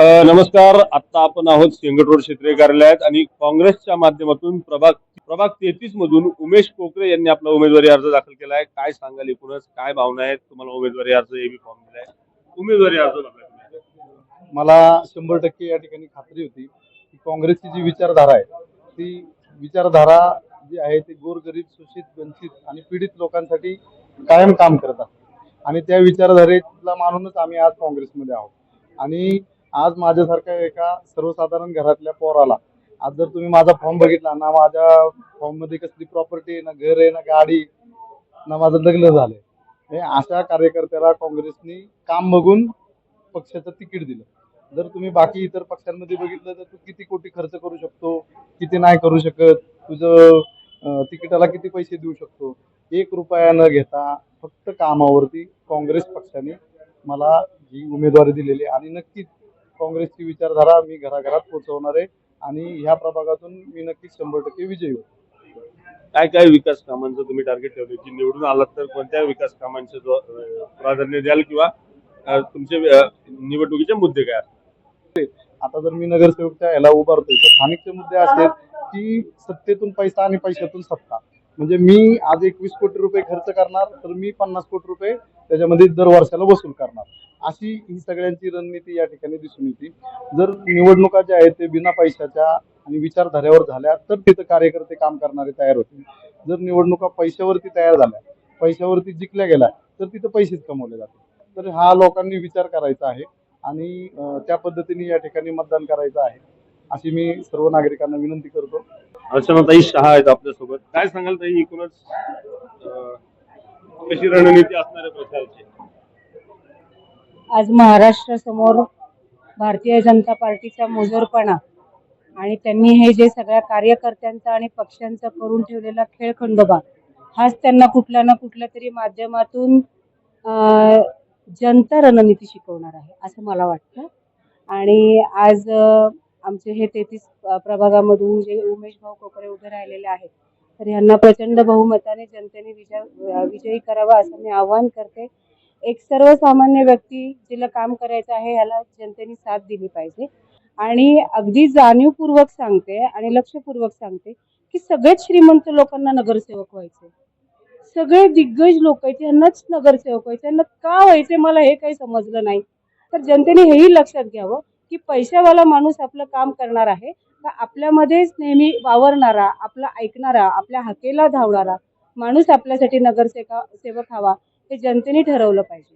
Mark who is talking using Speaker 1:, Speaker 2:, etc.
Speaker 1: नमस्कार. आता आपण आहोत सिंहगड रोड क्षेत्रीय कार्यालयात आणि काँग्रेसच्या माध्यमातून प्रभाग प्रभाग 33 मधून उमेश कोकरे यांनी आपला उमेदवारी अर्ज दाखल केला आहे. काय सांगाल, एकूणच काय भावना आहेत? तुम्हाला उमेदवारी अर्ज एबी फॉर्म दिलाय, उमेदवारी अर्ज दाखल
Speaker 2: मला 100% या ठिकाणी खात्री होती की काँग्रेसची जी विचारधारा आहे ती विचारधारा जी आहे ती गोरगरीब, शोषित, वंचित आणि पीडित लोकांसाठी कायम काम करत आहे आणि त्या विचारधारेला मानूनच आम्ही आज काँग्रेसमध्ये आहोत. आणि आज माझ्यासारख्या एका सर्वसाधारण घरातल्या पोराला, आज जर तुम्ही माझा फॉर्म बघितला ना, माझ्या फॉर्म मध्ये कसली प्रॉपर्टी आहे ना, घर आहे ना, गाडी ना, माझं लग्न झालंय, हे अशा कार्यकर्त्याला काँग्रेसनी काम बघून पक्षाचं तिकीट दिलं. जर तुम्ही बाकी इतर पक्षांमध्ये बघितलं तर तू किती कोटी खर्च करू शकतो, किती नाही करू शकत, तुझं तिकिटाला किती पैसे देऊ शकतो, 1 रुपया न घेता फक्त कामावरती काँग्रेस पक्षाने मला ही उमेदवारी दिलेली आणि नक्कीच काँग्रेसची विचारधारा मी घराघरात पोहोचवणार आहे आणि ह्या प्रभागातून मी नक्कीच 100% विजयी होतो.
Speaker 1: काय काय विकास कामांचं तुम्ही टार्गेट ठेवले की निवडून आलात तर कोणत्या विकास कामांचं प्राधान्य द्याल, किंवा तुमचे निवडणुकीचे मुद्दे काय असतात?
Speaker 2: आता जर मी नगरसेवकच्या याला उभारतोय तर स्थानिकचे मुद्दे असे की सत्तेतून पैसा आणि पैशातून सत्ता. म्हणजे मी आज 21 कोटी रुपये खर्च करणार तर मी 50 कोटी रुपये त्याच्यामध्ये दर वर्षाला वसूल करणार, अशी ही सगळ्यांची रणनीती या ठिकाणी दिसून येते. जर निवडणुका ज्या आहेत ते बिना पैशाच्या आणि विचारधाऱ्यावर झाल्या तर तिथं कार्यकर्ते काम करणारे तयार होतील. जर निवडणुका पैशावरती तयार झाल्या, पैशावरती जिंकल्या गेल्या तर तिथं पैसेच कमवले जातात. तर हा लोकांनी विचार करायचा आहे आणि त्या पद्धतीने या ठिकाणी मतदान करायचं आहे, अशी मी सर्व नागरिकांना विनंती करतो.
Speaker 1: अर्चनाताई शहा आहेत आपल्यासोबत. काय सांगाल ताई, एकूणच कशी रणनीती असणार आहे प्रचाराची?
Speaker 3: आज महाराष्ट्रासमोर भारतीय जनता पार्टीचा मुजोरपणा आणि त्यांनी हे जे सगळ्या कार्यकर्त्यांचा आणि पक्षांचा करून ठेवलेला खेळखंडोबा, हाच त्यांना कुठल्या ना कुठल्या तरी माध्यमातून जनता रणनीती शिकवणार आहे असं मला वाटतं. आणि आज आमचे हे 33 प्रभागामधून जे उमेश भाऊ कोकरे उभे राहिलेले आहेत, तर यांना प्रचंड बहुमताने जनतेने विजयी करावा असं मी आवाहन करते. एक सर्वसामान्य व्यक्ती जिला काम करायचं आहे याला जनतेने साथ दिली पाहिजे. आणि अगदी जाणीवपूर्वक सांगते आणि लक्षपूर्वक सांगते की सगळेच श्रीमंत लोकांना नगरसेवक व्हायचे, सगळे दिग्गज लोक आहेत यांनाच नगरसेवक व्हायचे, यांना का व्हायचे मला हे काही समजलं नाही. तर जनतेने हेही लक्षात घ्यावं की पैशावाला माणूस आपलं काम करणार आहे का आपल्यामध्येच नेहमी वावरणारा, आपला ऐकणारा, आपल्या हाकेला धावणारा माणूस आपल्यासाठी नगरसेवक हवा, हे जनतेने ठरवलं पाहिजे.